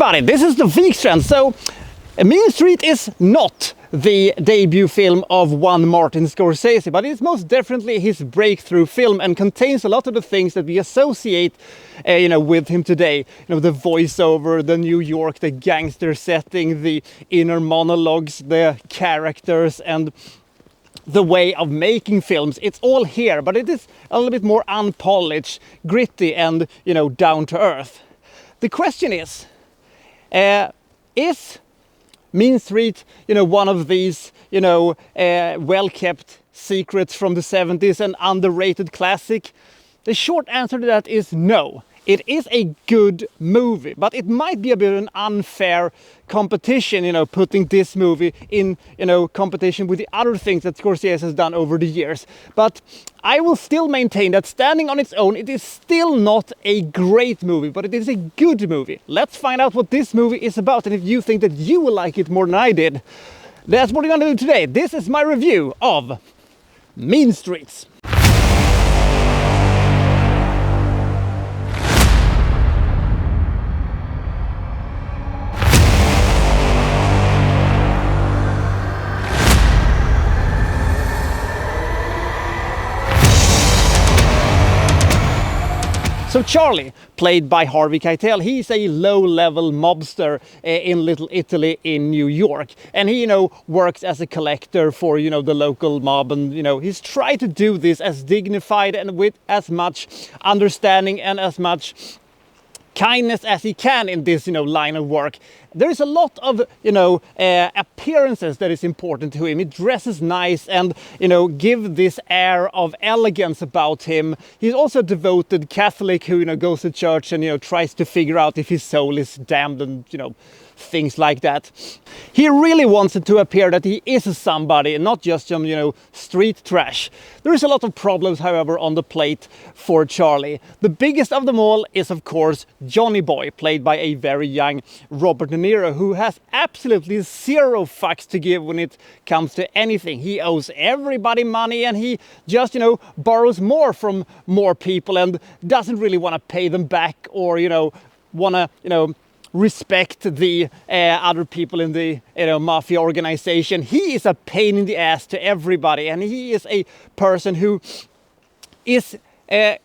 everybody, this is the Wikstrand. So, Mean Street is not the debut film of one Martin Scorsese, but it's most definitely his breakthrough film and contains a lot of the things that we associate with him today. The voiceover, the New York, the gangster setting, the inner monologues, the characters, and the way of making films. It's all here, but it is a little bit more unpolished, gritty, and down to earth. The question is Mean Street, one of these, well-kept secrets from the 70s, an underrated classic? The short answer to that is no. It is a good movie, but it might be a bit of an unfair competition, putting this movie in, competition with the other things that Scorsese has done over the years. But I will still maintain that standing on its own, it is still not a great movie, but it is a good movie. Let's find out what this movie is about, and if you think that you will like it more than I did. That's what we're gonna do today. This is my review of Mean Streets. So Charlie, played by Harvey Keitel, he's a low-level mobster in Little Italy in New York. And he, works as a collector for, the local mob. And, he's tried to do this as dignified and with as much understanding and as much kindness as he can in this, line of work. There is a lot of, appearances that is important to him. He dresses nice and, give this air of elegance about him. He's also a devoted Catholic who, goes to church and, tries to figure out if his soul is damned and, things like that. He really wants it to appear that he is somebody and not just some, street trash. There is a lot of problems, however, on the plate for Charlie. The biggest of them all is, of course, Johnny Boy, played by a very young Robert De Niro, who has absolutely zero fucks to give when it comes to anything. He owes everybody money and he just, borrows more from more people and doesn't really want to pay them back or, want to, respect the other people in the mafia organization. He is a pain in the ass to everybody, and he is a person who is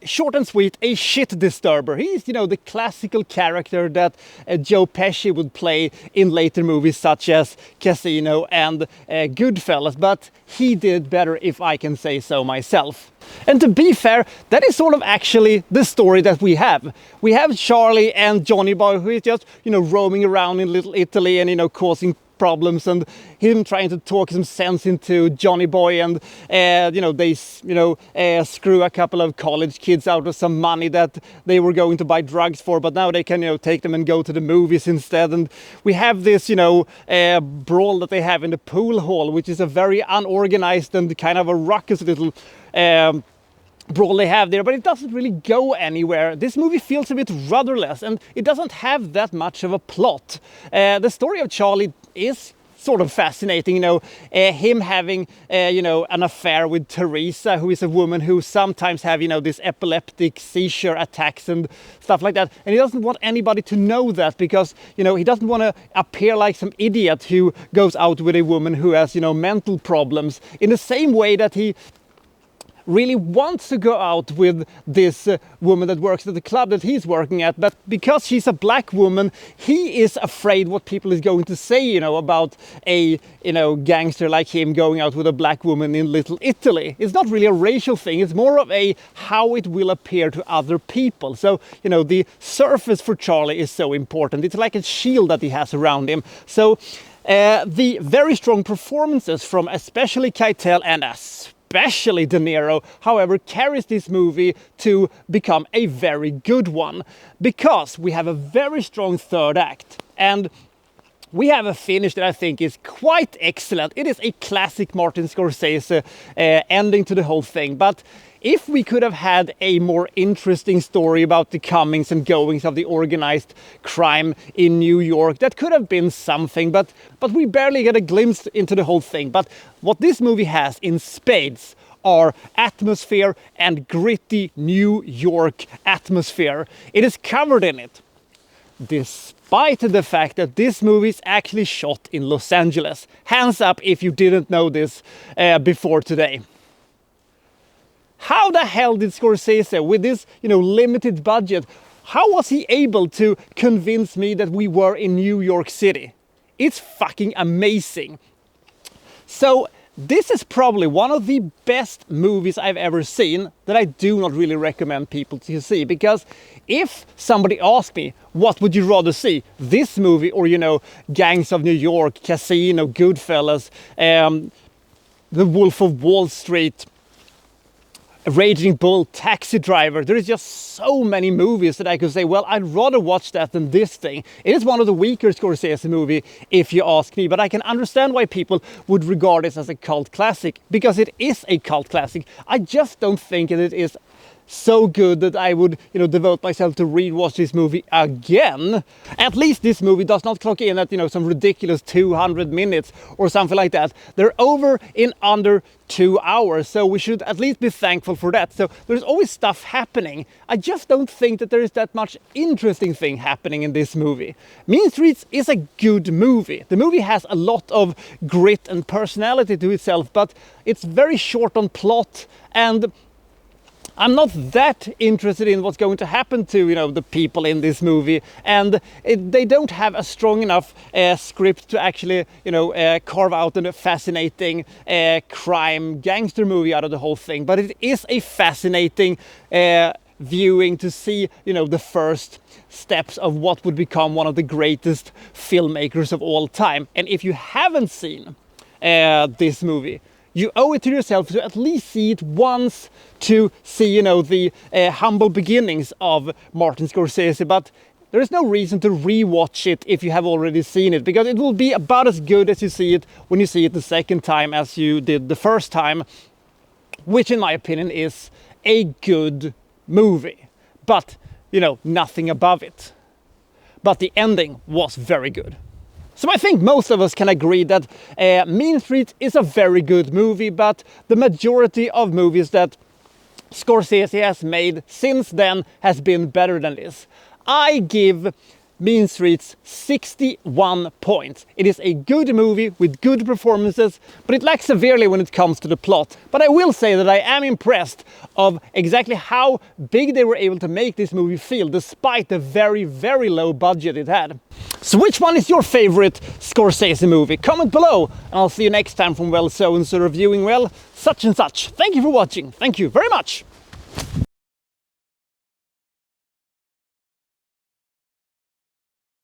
short and sweet, a shit disturber. He's, the classical character that Joe Pesci would play in later movies such as Casino and Goodfellas, but he did better, if I can say so myself. And to be fair, that is sort of actually the story that we have. We have Charlie and Johnny Boy, who is just, roaming around in Little Italy and, causing problems, and him trying to talk some sense into Johnny Boy, and they screw a couple of college kids out of some money that they were going to buy drugs for, but now they can take them and go to the movies instead. And we have this brawl that they have in the pool hall, which is a very unorganized and kind of a ruckus little brawl they have there, but it doesn't really go anywhere. This movie feels a bit rudderless, and it doesn't have that much of a plot. The story of Charlie is sort of fascinating, him having, an affair with Teresa, who is a woman who sometimes have, this epileptic seizure attacks and stuff like that. And he doesn't want anybody to know that because, he doesn't want to appear like some idiot who goes out with a woman who has, mental problems, in the same way that he really wants to go out with this woman that works at the club that he's working at, but because she's a black woman, he is afraid what people is going to say, about a, gangster like him going out with a black woman in Little Italy. It's not really a racial thing, it's more of a how it will appear to other people. So, the surface for Charlie is so important. It's like a shield that he has around him. So, the very strong performances from especially Keitel and especially De Niro, however, carries this movie to become a very good one, because we have a very strong third act, and we have a finish that I think is quite excellent. It is a classic Martin Scorsese ending to the whole thing, but if we could have had a more interesting story about the comings and goings of the organized crime in New York, that could have been something, but we barely get a glimpse into the whole thing. But what this movie has in spades are atmosphere and gritty New York atmosphere. It is covered in it. This despite the fact that this movie is actually shot in Los Angeles. Hands up if you didn't know this before today. How the hell did Scorsese, with this, limited budget, how was he able to convince me that we were in New York City? It's fucking amazing. So this is probably one of the best movies I've ever seen that I do not really recommend people to see, because if somebody asked me, what would you rather see? This movie or, Gangs of New York, Casino, Goodfellas, The Wolf of Wall Street, Raging Bull, Taxi Driver. There is just so many movies that I could say, well, I'd rather watch that than this thing. It is one of the weaker Scorsese movie, if you ask me, but I can understand why people would regard it as a cult classic, because it is a cult classic. I just don't think that it is so good that I would, devote myself to rewatch this movie again. At least this movie does not clock in at, some ridiculous 200 minutes or something like that. They're over in under 2 hours, so we should at least be thankful for that. So there's always stuff happening. I just don't think that there is that much interesting thing happening in this movie. Mean Streets is a good movie. The movie has a lot of grit and personality to itself, but it's very short on plot, and I'm not that interested in what's going to happen to, the people in this movie, and they don't have a strong enough script to actually, carve out a fascinating crime gangster movie out of the whole thing. But it is a fascinating viewing to see, the first steps of what would become one of the greatest filmmakers of all time. And if you haven't seen this movie, you owe it to yourself to at least see it once, to see, the humble beginnings of Martin Scorsese. But there is no reason to rewatch it if you have already seen it, because it will be about as good as you see it when you see it the second time as you did the first time, which in my opinion is a good movie. But, nothing above it. But the ending was very good. So I think most of us can agree that Mean Streets is a very good movie, but the majority of movies that Scorsese has made since then has been better than this. I give Mean Streets 61 points. It is a good movie with good performances, but it lacks severely when it comes to the plot. But I will say that I am impressed of exactly how big they were able to make this movie feel, despite the very, very low budget it had. So which one is your favorite Scorsese movie? Comment below, and I'll see you next time from Well So and So reviewing, well, such and such. Thank you for watching. Thank you very much.